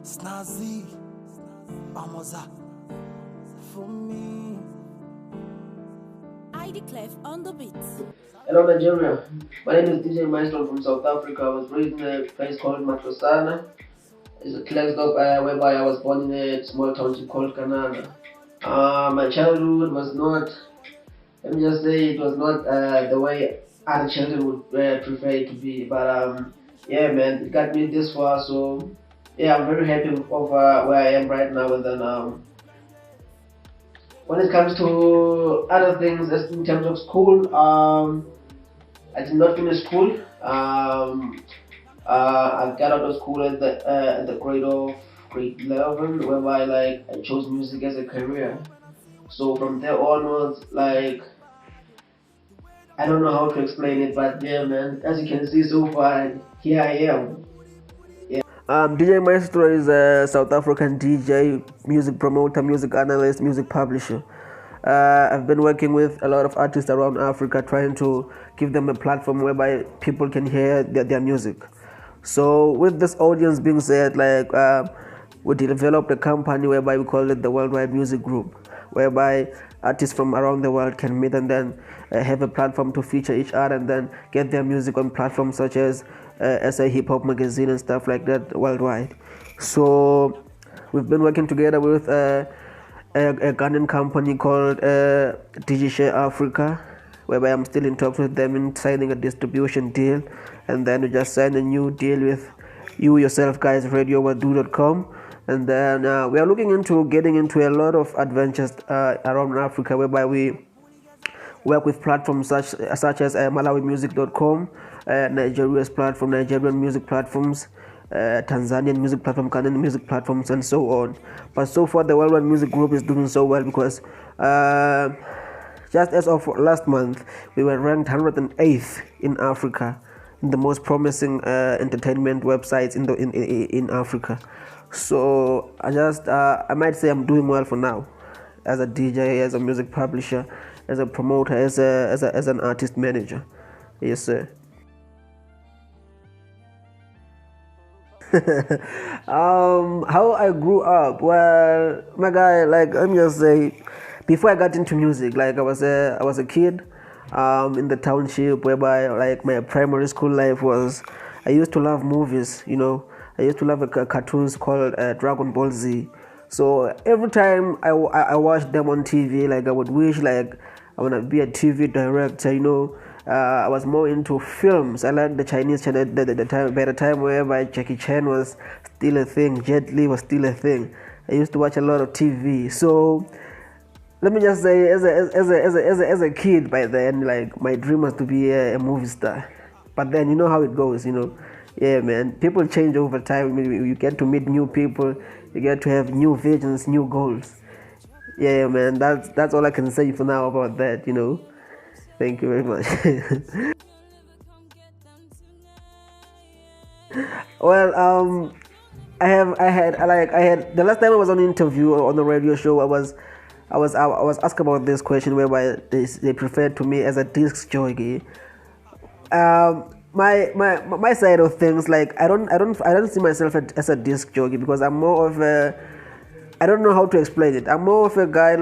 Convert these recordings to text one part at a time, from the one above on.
Snazzy, Amoza, for me. ID Clef on the beat. Hello Nigeria, my name is Deejay Maestro from South Africa. I was raised in a place called Maestro. It's a place whereby I was born in a small township called Kanana. My childhood was not, let me just say, it was not the way other children would prefer it to be. But yeah, man, it got me this far. So yeah, I'm very happy of where I am right now. And then when it comes to other things, as in terms of school, I did not finish school. I got out of school at the grade 11, whereby I chose music as a career. So from there onwards, I don't know how to explain it, but yeah, man. As you can see so far, here I am. Yeah. DJ Maestro is a South African DJ, music promoter, music analyst, music publisher. I've been working with a lot of artists around Africa, trying to give them a platform whereby people can hear their music. So with this audience being said, we developed a company whereby we call it the Worldwide Music Group, whereby artists from around the world can meet and then have a platform to feature each other and then get their music on platforms such as SA Hip Hop Magazine and stuff like that worldwide. So we've been working together with a Ghanaian company called Deejay Africa, whereby I'm still in talks with them in signing a distribution deal, and then we just signed a new deal with you yourself guys, Wadoo.com. And then we are looking into getting into a lot of adventures around Africa, whereby we work with platforms such as MalawiMusic.com, Nigeria's platform, Nigerian music platforms, Tanzanian music platform, Ghanaian music platforms, and so on. But so far, the Worldwide Music Group is doing so well because just as of last month, we were ranked 108th in Africa, in the most promising entertainment websites in Africa. So I might say I'm doing well for now, as a DJ, as a music publisher, as a promoter, as an artist manager. Yes, sir. How I grew up, well, my guy, let me just say, before I got into music, I was a kid in the township, whereby my primary school life was, I used to love movies, I used to love cartoons called Dragon Ball Z. So every time I watched them on TV, I would wish I want to be a TV director, I was more into films. I liked the Chinese channel by the time whereby Jackie Chan was still a thing, Jet Li was still a thing. I used to watch a lot of TV. So let me just say, as a kid by then, my dream was to be a movie star. But then you know how it goes, Yeah, man. People change over time. You get to meet new people. You get to have new visions, new goals. Yeah, man. That's all I can say for now about that. Thank you very much. Well, I had the last time I was on an interview on the radio show. I was asked about this question whereby they preferred to me as a disc jockey. My side of things, I don't see myself as a disc jockey because I'm more of I don't know how to explain it. I'm more of a guy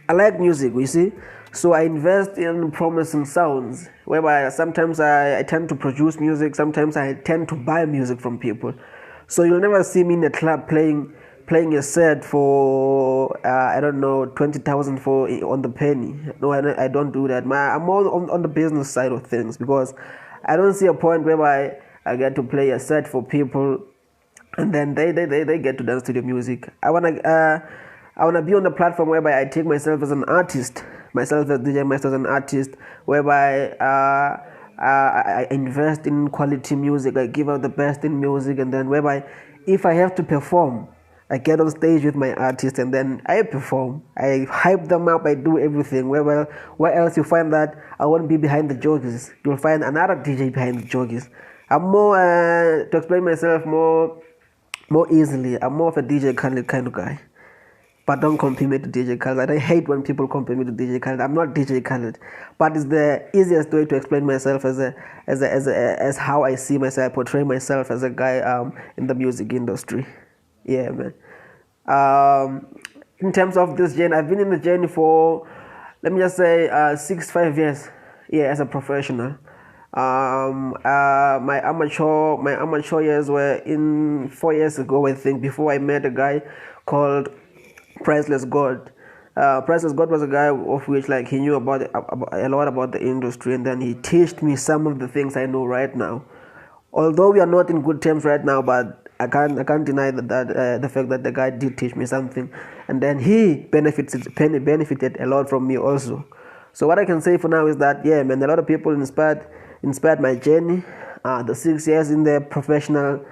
I like music, you see. So I invest in promising sounds, whereby sometimes I tend to produce music, sometimes I tend to buy music from people. So you'll never see me in a club playing a set for 20,000 on the penny. No, I don't do that. I'm more on the business side of things because I don't see a point whereby I get to play a set for people and then they get to dance to the music. I wanna be on the platform whereby I take myself as an artist, myself as DJ Maestro as an artist, whereby I invest in quality music, I give out the best in music, and then whereby if I have to perform, I get on stage with my artist and then I perform. I hype them up, I do everything. Where else you find that I won't be behind the jockeys. You'll find another DJ behind the jockeys. I'm more, to explain myself more easily, I'm more of a DJ kind of guy. but don't compare me to DJ Khaled. I hate when people compare me to DJ Khaled. I'm not DJ Khaled, but it's the easiest way to explain myself as how I see myself. I portray myself as a guy in the music industry. Yeah, man. In terms of this journey, I've been in the journey for, let me just say, 5 years. Yeah, as a professional. My amateur years were in 4 years ago, I think, before I met a guy called Priceless God. Priceless God was a guy of which, like, he knew about a lot about the industry, and then he taught me some of the things I know right now. Although we are not in good terms right now, but I can't deny that the fact that the guy did teach me something, and then he benefited a lot from me also. So what I can say for now is that, yeah, man, a lot of people inspired my journey. The 6 years in the professional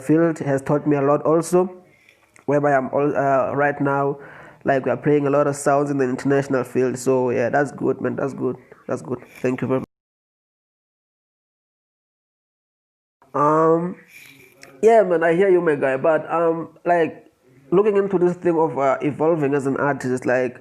field has taught me a lot also, whereby I'm right now, like, we are playing a lot of sounds in the international field. So yeah, that's good, man. That's good. Thank you very much. Yeah, man, I hear you, my guy. But like, looking into this thing of evolving as an artist, like,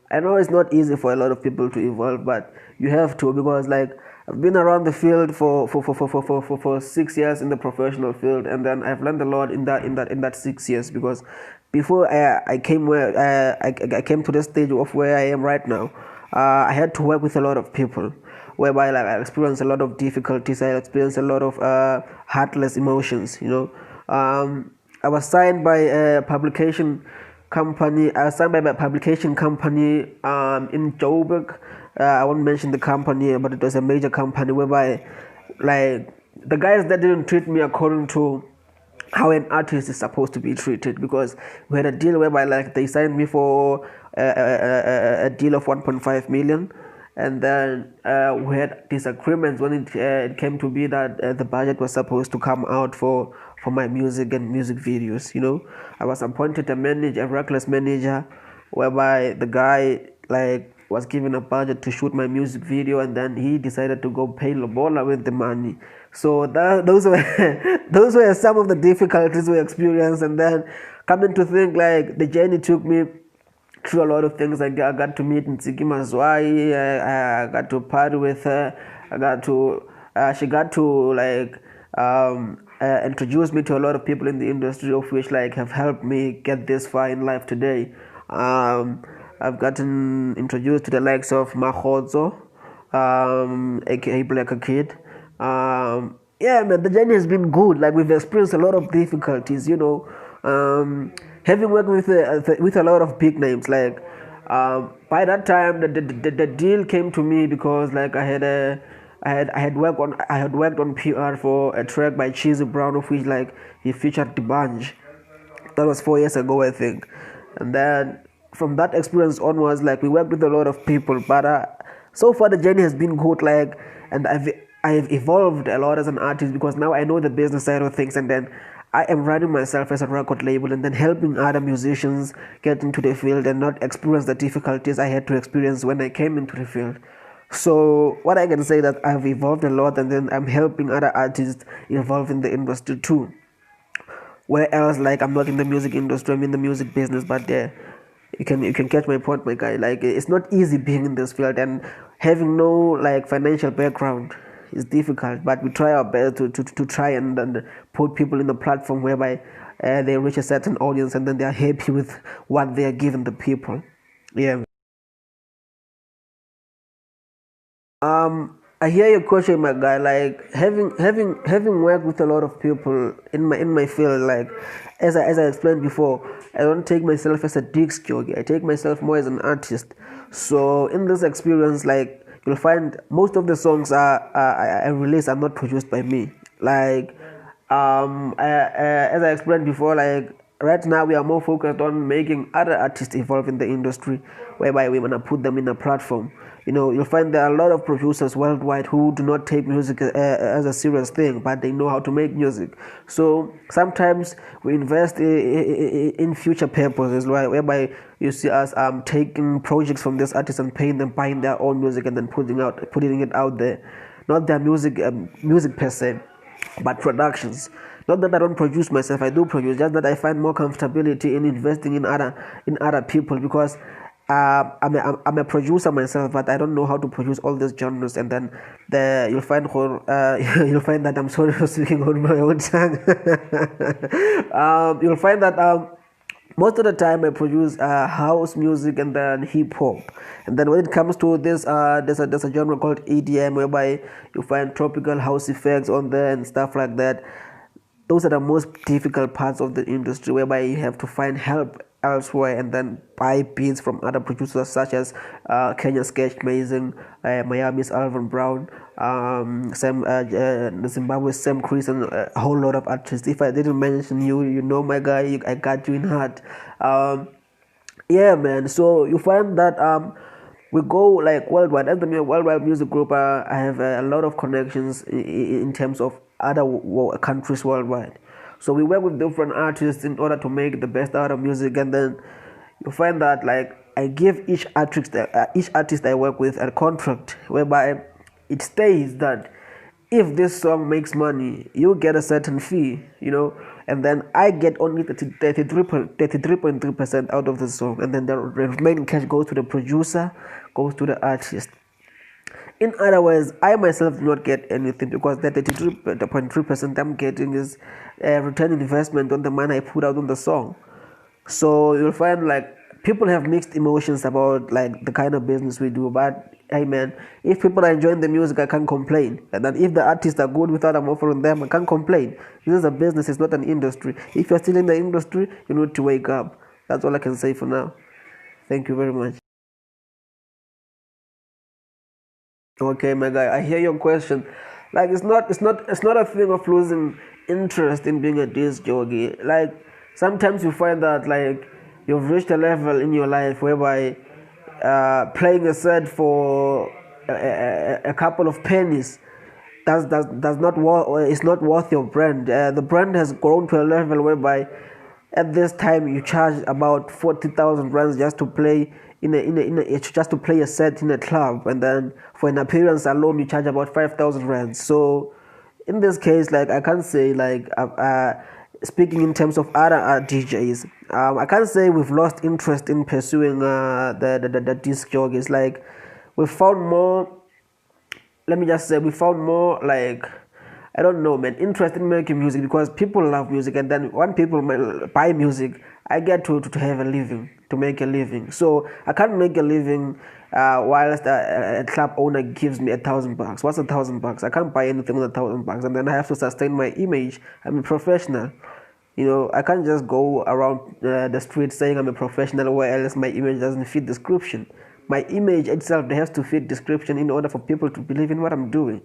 I know it's not easy for a lot of people to evolve, but you have to, because, like, I've been around the field for 6 years in the professional field, and then I've learned a lot in that 6 years, because before I came to the stage of where I am right now, I had to work with a lot of people, whereby, like, I experienced a lot of difficulties. I experienced a lot of heartless emotions. I was signed by a publication company. I was signed by a publication company in Joburg. I won't mention the company, but it was a major company, whereby, like, the guys that didn't treat me according to how an artist is supposed to be treated, because we had a deal whereby, like, they signed me for a deal of 1.5 million, and then we had disagreements when it came to be that the budget was supposed to come out for my music and music videos. I was appointed a reckless manager, whereby the guy, like, was given a budget to shoot my music video, and then he decided to go pay Lobola with the money. So those were some of the difficulties we experienced. And then, coming to think, like, the journey took me through a lot of things. I got to meet Ntsiki Mazwai. I got to party with her. She got to, like, introduce me to a lot of people in the industry, of which, like, have helped me get this far in life today. I've gotten introduced to the likes of Mahodzo, aka Black Kid. Yeah, man, the journey has been good. Like, we've experienced a lot of difficulties, having worked with a lot of big names. Like, by that time, the deal came to me because, like, I had worked on PR for a track by Cheesy Brown, of which, like, he featured the bunch. That was 4 years ago, I think. And then from that experience onwards, like, we worked with a lot of people. But so far the journey has been good, like, and I've evolved a lot as an artist, because now I know the business side of things, and then I am running myself as a record label, and then helping other musicians get into the field and not experience the difficulties I had to experience when I came into the field. So what I can say that I've evolved a lot, and then I'm helping other artists evolve in the industry too. Where else, like, I'm not in the music industry, I'm in the music business, but you can catch my point, my guy. Like, it's not easy being in this field, and having no, like, financial background is difficult, but we try our best to try and put people in the platform whereby they reach a certain audience, and then they are happy with what they are giving the people. Yeah. I hear your question, my guy. Like, having worked with a lot of people in my field, like, as I explained before, I don't take myself as a disc jockey. I take myself more as an artist. So in this experience, like, you'll find most of the songs I release are not produced by me. Like, as I explained before, like, right now we are more focused on making other artists evolve in the industry, whereby we wanna put them in a platform. You'll find there are a lot of producers worldwide who do not take music as a serious thing, but they know how to make music. So sometimes we invest in future purposes, right? Whereby you see us taking projects from these artists and paying them, buying their own music, and then putting it out there, not their music per se. but productions. Not that I don't produce myself, I do produce, just that I find more comfortability in investing in other people, because I'm a producer myself, but I don't know how to produce all these genres. And then you'll find you'll find that I'm sorry for speaking on my own tongue. You'll find that most of the time I produce house music and then hip hop. And then when it comes to this, there's a genre called EDM, whereby you find tropical house effects on there and stuff like that. Those are the most difficult parts of the industry, whereby you have to find help elsewhere and then buy beats from other producers such as Kenya Sketch Amazing, Miami's Alvin Brown, Zimbabwe's Sam Chris, and a whole lot of artists. If I didn't mention you, you know my guy, I got you in heart. Yeah, man. So you find that we go like worldwide. As the worldwide music group, I have a lot of connections in terms of other countries worldwide. So we work with different artists in order to make the best out of music, and then you find that like I give each artist I work with a contract whereby it states that if this song makes money, you get a certain fee, and then I get only 33.3% out of the song, and then the remaining cash goes to the producer, goes to the artist. In other words, I myself do not get anything, because the 33.3% I'm getting is a return investment on the money I put out on the song. So you'll find like people have mixed emotions about like the kind of business we do, but hey man, if people are enjoying the music, I can't complain. And then if the artists are good without I'm offering them, I can't complain. This is a business, it's not an industry. If you're still in the industry, you need to wake up. That's all I can say for now. Thank you very much. Okay, my guy, I hear your question. Like it's not a thing of losing interest in being a disc jockey. Like sometimes you find that like you've reached a level in your life whereby playing a set for a couple of pennies does not is not worth your brand. The brand has grown to a level whereby at this time you charge about 40,000 rands just to play just to play a set in a club, and then for an appearance alone you charge about 5,000 rands. So in this case, like I can't say like speaking in terms of other DJs, I can't say we've lost interest in pursuing the disc jockeys. Like we found more. Let me just say we found more like I don't know, man, interest in making music, because people love music, and then when people buy music, I get to have a living, to make a living. So I can't make a living whilst a club owner gives me $1,000. What's $1,000? I can't buy anything with $1,000, and then I have to sustain my image. I'm a professional. I can't just go around the street saying I'm a professional, where else my image doesn't fit description. My image itself has to fit description in order for people to believe in what I'm doing.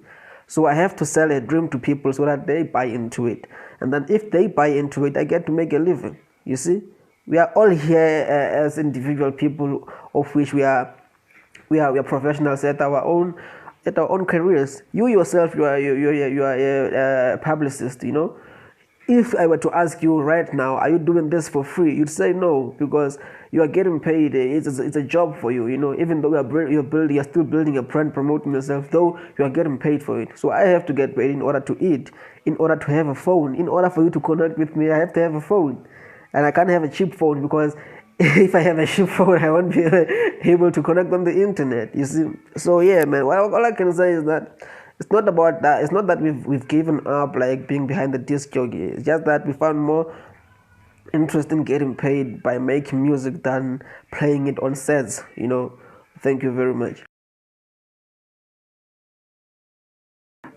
So I have to sell a dream to people so that they buy into it. And then if they buy into it, I get to make a living. You see? We are all here as individual people, of which we are professionals at our own careers. You yourself, you are a publicist, If I were to ask you right now, are you doing this for free? You'd say no, because you are getting paid. It's a job for you, Even though you're still building a brand, promoting yourself, though you are getting paid for it. So I have to get paid in order to eat, in order to have a phone, in order for you to connect with me. I have to have a phone, and I can't have a cheap phone, because if I have a cheap phone, I won't be able to connect on the internet. You see? So yeah, man. All I can say is that. It's not about that. It's not that we've given up like being behind the disc jockey. It's just that we found more interest in getting paid by making music than playing it on sets. Thank you very much.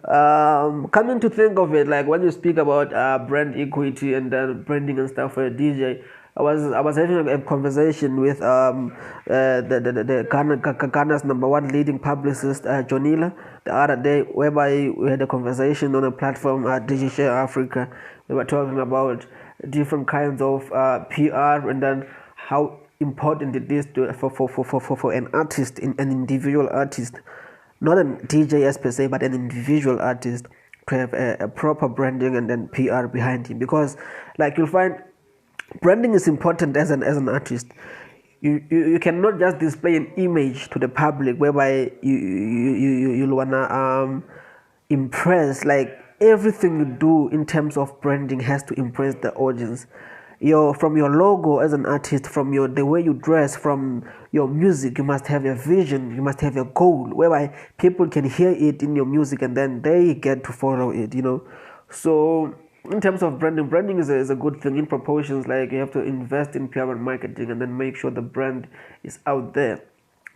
Coming to think of it, like when you speak about brand equity and branding and stuff for a DJ, I was having a conversation with the Ghana's number one leading publicist, Jonila, the other day, whereby we had a conversation on a platform at Deejay Africa. We were talking about different kinds of PR, and then how important it is for an artist, an individual artist, not a DJ as per se, but an individual artist, to have a proper branding and then PR behind him. Because like you'll find branding is important as an artist. You cannot just display an image to the public whereby you'll wanna impress. Like everything you do in terms of branding has to impress the audience. From your logo as an artist, from the way you dress, from your music, you must have a vision, you must have a goal whereby people can hear it in your music and then they get to follow it, So in terms of branding is a good thing in proportions. Like, you have to invest in PR and marketing and then make sure the brand is out there.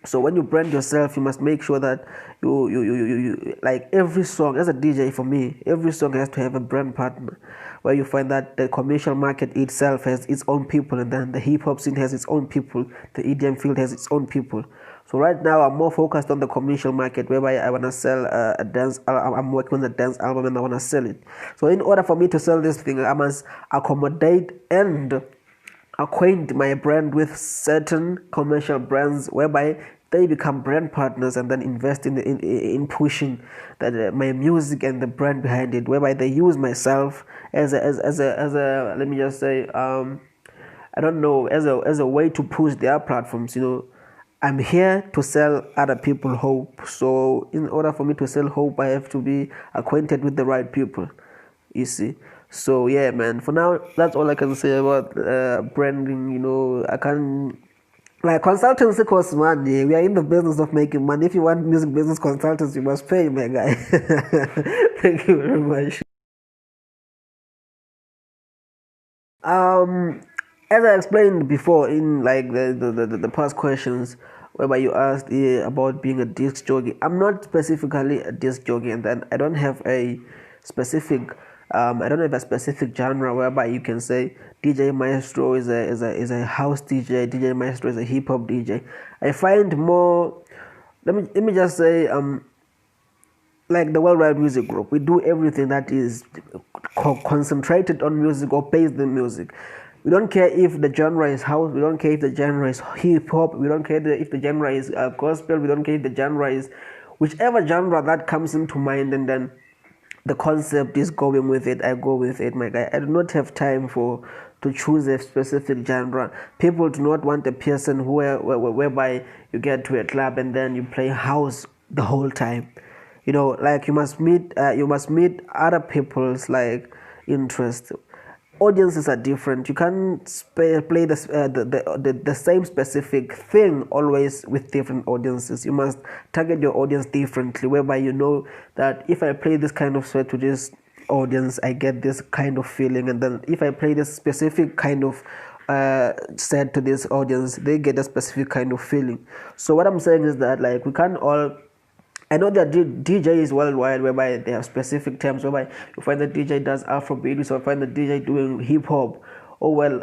So when you brand yourself, you must make sure that you like every song. As a DJ, for me, every song has to have a brand partner, where you find that the commercial market itself has its own people, and then the hip hop scene has its own people, the EDM field has its own people. So right now I'm more focused on the commercial market, whereby I wanna sell a dance. I'm working on a dance album and I wanna sell it. So in order for me to sell this thing, I must accommodate and acquaint my brand with certain commercial brands, whereby they become brand partners and then invest in pushing that my music and the brand behind it, whereby they use myself as a let me just say, I don't know, as a way to push their platforms. I'm here to sell other people hope. So in order for me to sell hope, I have to be acquainted with the right people, you see. So yeah, man, for now that's all I can say about branding. I can, like, consultancy costs money. We are in the business of making money. If you want music business consultants, you must pay, my guy. Thank you very much. As I explained before in, like, the past questions, whereby you asked about being a disc jockey, I'm not specifically a disc jockey, and then I don't have a specific genre whereby you can say DJ Maestro is a house DJ, DJ Maestro is a hip hop DJ. I find more, let me just say, like the Worldwide Music Group, we do everything that is concentrated on music or based in music. We don't care if the genre is house, we don't care if the genre is hip hop, we don't care if the genre is gospel, we don't care if the genre is whichever genre that comes into mind, and then the concept is going with it, I go with it, my guy. I do not have time to choose a specific genre. People do not want a person whereby you get to a club and then you play house the whole time. Like, you must meet other people's, like, interest. Audiences are different. You can't play the same specific thing always with different audiences. You must target your audience differently, whereby you know that if I play this kind of set to this audience, I get this kind of feeling, and then if I play this specific kind of set to this audience, they get a specific kind of feeling. So what I'm saying is that, like, we can't all, I know that DJ is worldwide, whereby they have specific terms, whereby you find that DJ does Afrobeat, so I find that DJ doing hip hop. Oh well,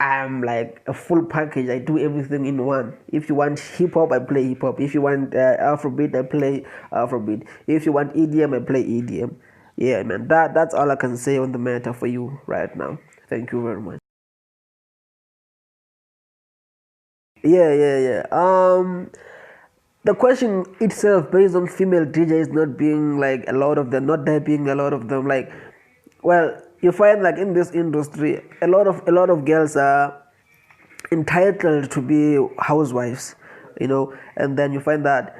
I'm like a full package. I do everything in one. If you want hip hop, I play hip hop. If you want Afrobeat, I play Afrobeat. If you want EDM, I play EDM. Yeah, man, that's all I can say on the matter for you right now. Thank you very much. Yeah. The question itself, based on female DJs not being, like, a lot of them, not there being a lot of them, like, well, you find, like, in this industry, a lot of girls are entitled to be housewives, and then you find that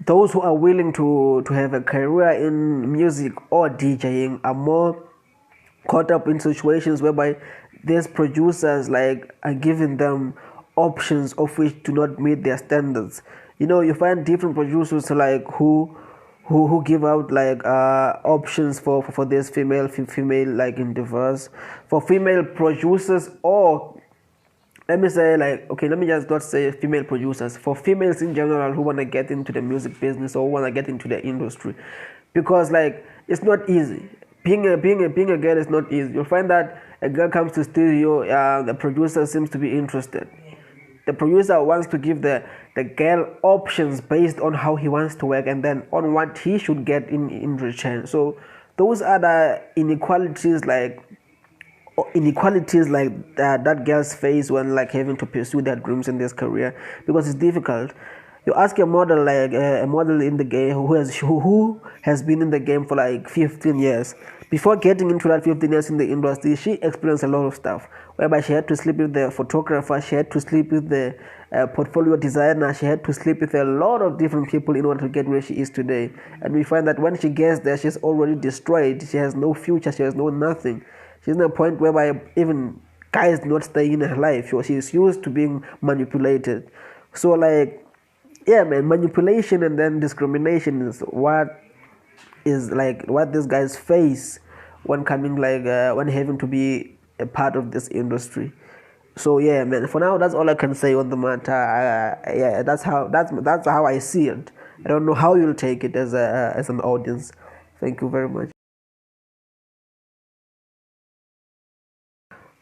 those who are willing to have a career in music or DJing are more caught up in situations whereby these producers, like, are giving them options of which do not meet their standards. You find different producers, like, who give out, like, options for this female, like, endeavors, for female producers, or let me say, like, okay, let me just not say female producers, for females in general who want to get into the music business or want to get into the industry, because, like, it's not easy. Being a girl is not easy. You'll find that a girl comes to studio, the producer seems to be interested. The producer wants to give the girl options based on how he wants to work and then on what he should get in return. So those are the inequalities like that girls face when, like, having to pursue their dreams in this career, because it's difficult. You ask a model, like, a model in the game who has been in the game for like 15 years. before getting into that 15 years in the industry, she experienced a lot of stuff, whereby she had to sleep with the photographer, she had to sleep with the portfolio designer, she had to sleep with a lot of different people in order to get where she is today. And we find that when she gets there, she's already destroyed. She has no future, she has no nothing. She's in a point whereby even guys not staying in her life. She's used to being manipulated. So like, yeah, man, manipulation and then discrimination is what these guys face when coming when having to be a part of this industry. So yeah, man, for now that's all I can say on the matter. Yeah, that's how I see it. I don't know how you'll take it as an audience. Thank you very much.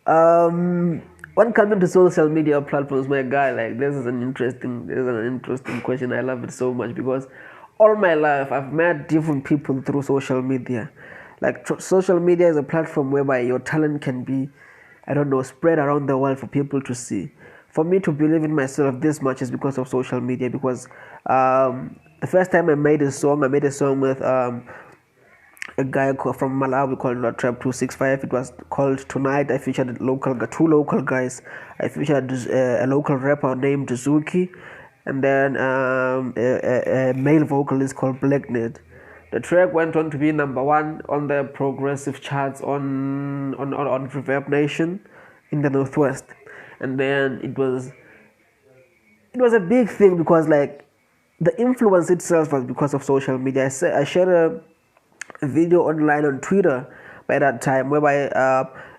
When coming to social media platforms, my guy, like this is an interesting question. I love it so much because all my life I've met different people through social media. Like social media is a platform whereby your talent can be, I don't know, spread around the world for people to see. For me to believe in myself this much is because of social media. Because the first time I made a song with a guy from Malawi called Trap 265. It was called Tonight. I featured two local guys. I featured a local rapper named Zuki, and then a male vocalist called Blacknet. The track went on to be number one on the progressive charts on Reverb Nation in the Northwest, and then it was a big thing because like the influence itself was because of social media. I shared a video online on Twitter by that time, whereby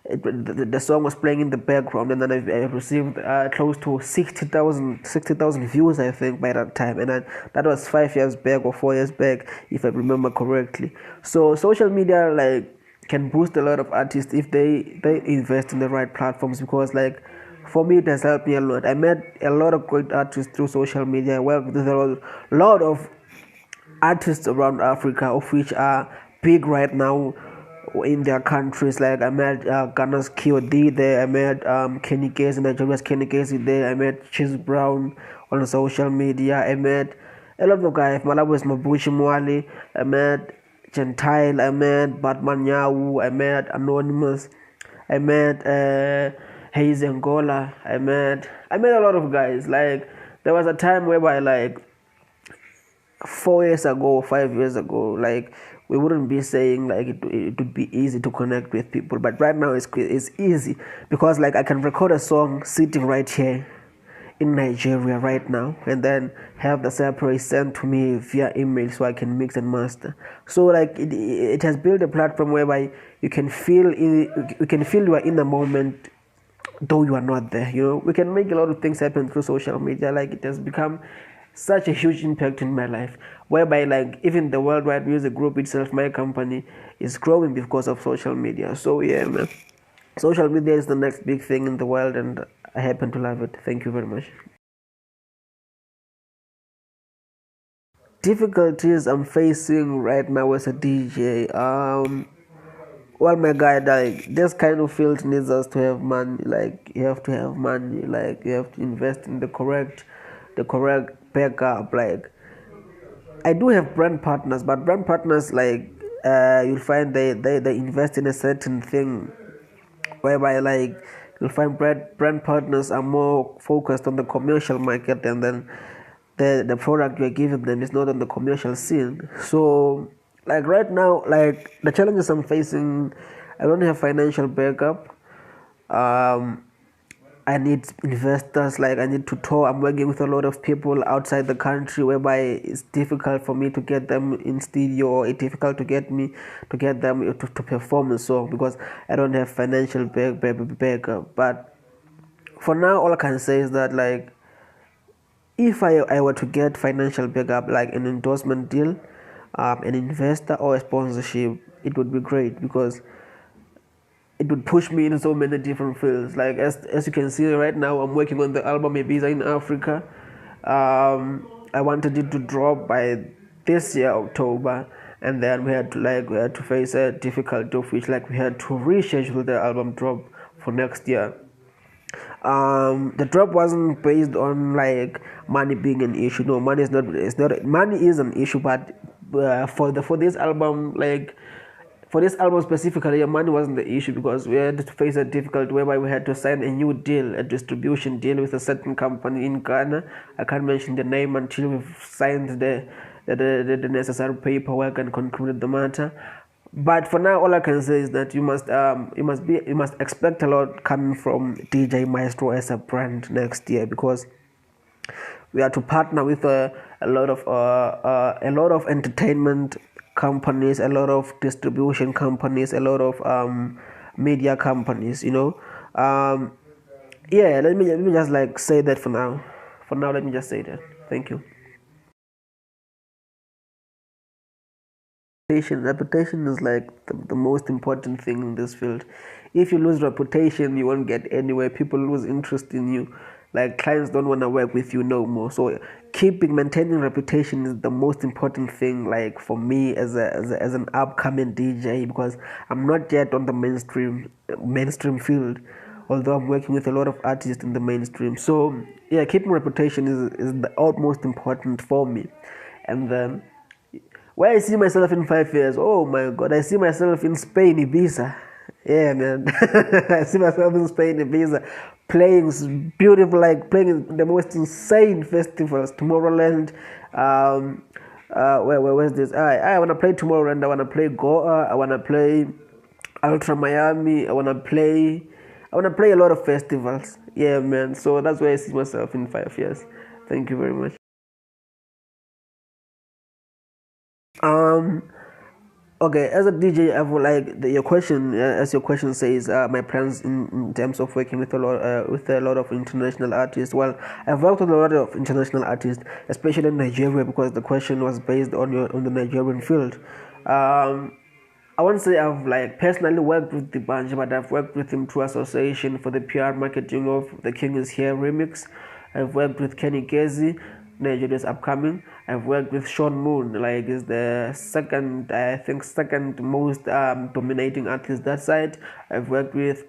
the song was playing in the background, and then I received close to 60,000 views, I think, by that time, and that was 5 years back or 4 years back, if I remember correctly. So social media like can boost a lot of artists if they invest in the right platforms, because like for me it has helped me a lot. I met a lot of great artists through social media. Well, there are a lot of artists around Africa, of which are big right now in their countries. Like I met Ghana's KOD there, I met Kenny Casey, Nigeria's Kenny Casey there, I met Chis Brown on social media, I met a lot of guys. Malawi's Mabushi Mwali, I met Gentile, I met Batman Yawu, I met Anonymous, I met Hayes Angola, I met a lot of guys. Like there was a time whereby like 4 years ago, 5 years ago, like we wouldn't be saying like it would be easy to connect with people, but right now it's easy because like I can record a song sitting right here in Nigeria right now, and then have the sample sent to me via email so I can mix and master. So like it has built a platform whereby you can feel you are in the moment though you are not there. You know, we can make a lot of things happen through social media. Like it has become such a huge impact in my life, whereby like even the Worldwide Music Group itself, my company, is growing because of social media. So yeah, man, social media is the next big thing in the world, and I happen to love it. Thank you very much. Difficulties I'm facing right now as a DJ. Well, my guy, like this kind of field needs us to have money. Like you have to have money. Like you have to invest in the correct backup. Like I do have brand partners, but brand partners like you'll find they invest in a certain thing, whereby like you'll find brand partners are more focused on the commercial market, and then the product you're giving them is not on the commercial scene. So like right now, like the challenges I'm facing, I don't have financial backup. I need investors. Like I need to tour. I'm working with a lot of people outside the country, whereby it's difficult for me to get them in studio, or it's difficult to get them to perform a song because I don't have financial backup. But for now, all I can say is that like if I were to get financial backup, like an endorsement deal, an investor or a sponsorship, it would be great because it would push me in so many different fields. Like as you can see right now, I'm working on the album Ibiza in Africa. I wanted it to drop by this year October, and then we had to face a difficulty of which like we had to reschedule the album drop for next year. The drop wasn't based on like money being an issue. No, money is not money is an issue, but for this album, like for this album specifically, money wasn't the issue because we had to face a difficult whereby we had to sign a new deal, a distribution deal with a certain company in Ghana. I can't mention the name until we've signed the necessary paperwork and concluded the matter. But for now, all I can say is that you must expect a lot coming from DJ Maestro as a brand next year, because we are to partner with a lot of entertainment companies, a lot of distribution companies, a lot of media companies. Yeah. Let me just like say that for now. For now, let me just say that. Thank you. Reputation is like the most important thing in this field. If you lose reputation, you won't get anywhere. People lose interest in you. Like, clients don't want to work with you no more. So maintaining reputation is the most important thing, like for me as an upcoming DJ, because I'm not yet on the mainstream field, although I'm working with a lot of artists in the mainstream. So yeah, keeping reputation is the utmost important for me. And then where I see myself in 5 years, oh my god, I see myself in Spain, Ibiza. Yeah, man. I see myself in Spain, Ibiza, playing beautiful, like playing the most insane festivals. Tomorrowland, where's this? I want to play Tomorrowland, I want to play Goa, I want to play Ultra Miami, I want to play a lot of festivals. Yeah, man. So that's where I see myself in 5 years. Thank you very much. Okay, as a DJ, I would like your question. As your question says, my plans in terms of working with a lot of international artists. Well, I've worked with a lot of international artists, especially in Nigeria, because the question was based on the Nigerian field. I won't say I've like personally worked with the bunch, but I've worked with him through association for the PR marketing of The King Is Here remix. I've worked with Kenny Kezi, Nigeria's upcoming. I've worked with Sean Moon, like is the second most dominating artist that side. I've worked with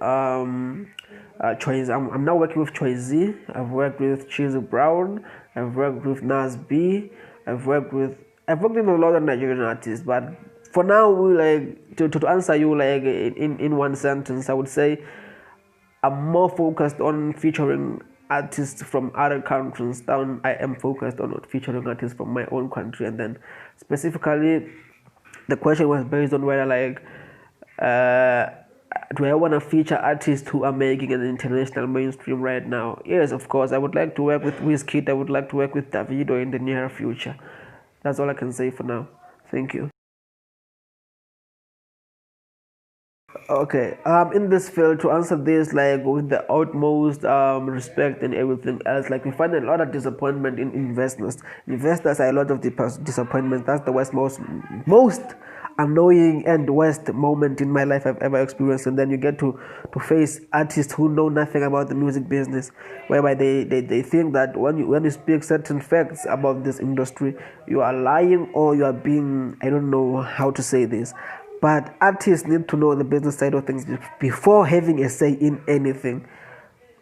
Choice. I'm now working with Choice Z. I've worked with Cheesy Brown. I've worked with Nas B. I've worked with a lot of Nigerian artists, but for now, like to answer you like in one sentence, I would say I'm more focused on featuring artists from other countries than I am focused on featuring artists from my own country. And then specifically, the question was based on whether like do I want to feature artists who are making an international mainstream right now? Yes, of course. I would like to work with Wizkid. I would like to work with Davido in the near future. That's all I can say for now. Thank you. Okay, in this field, to answer this like with the utmost respect and everything else, like we find a lot of disappointment in investors. Investors are a lot of disappointment. That's the most annoying and worst moment in my life I've ever experienced. And then you get to face artists who know nothing about the music business, whereby they think that when you speak certain facts about this industry, you are lying or you are being, I don't know how to say this. But artists need to know the business side of things before having a say in anything.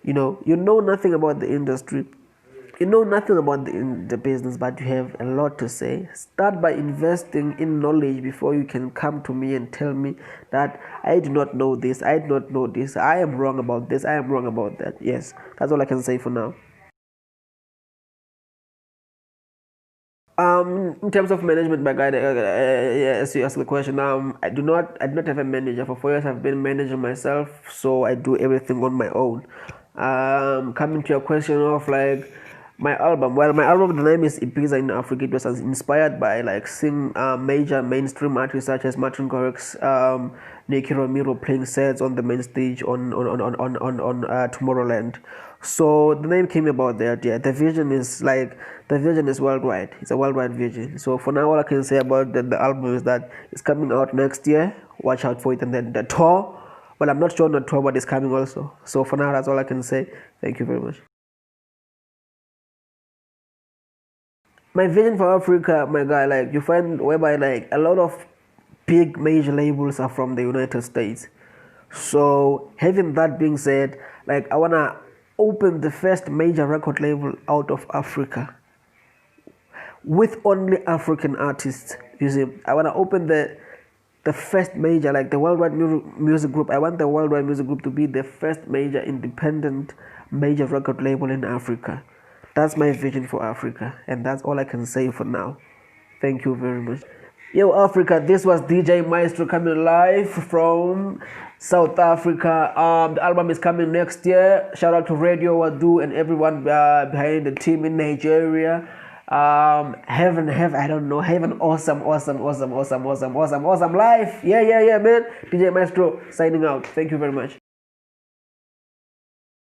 You know nothing about the industry. You know nothing about the business, but you have a lot to say. Start by investing in knowledge before you can come to me and tell me that I do not know this, I do not know this, I am wrong about this, I am wrong about that. Yes, that's all I can say for now. In terms of management, my guy, as you ask the question, I do not have a manager. For 4 years, I've been managing myself, so I do everything on my own. Coming to your question of like my album, well, my album, the name is Ibiza in Africa. It was inspired by like seeing major mainstream artists such as Martin Garrix, Nicky Romero playing sets on the main stage on Tomorrowland. So the name came about that. Yeah, the vision is worldwide. It's a worldwide vision. So for now, all I can say about the album is that it's coming out next year. Watch out for it. And then the tour. Well, I'm not sure on the tour, but it's coming also. So for now, that's all I can say. Thank you very much. My vision for Africa, my guy, like you find whereby like a lot of big major labels are from the United States. So having that being said, like I wanna open the first major record label out of Africa with only African artists. You see, I wanna open the the first major, like the worldwide music group. I want the worldwide music group to be the first major independent major record label in Africa. That's my vision for Africa, and that's all I can say for now. Thank you very much. Yo, Africa, this was DJ Maestro coming live from South Africa. The album is coming next year. Shout out to Radio Wadoo and everyone behind the team in Nigeria. Have an awesome life. Yeah, man. DJ Maestro signing out. Thank you very much.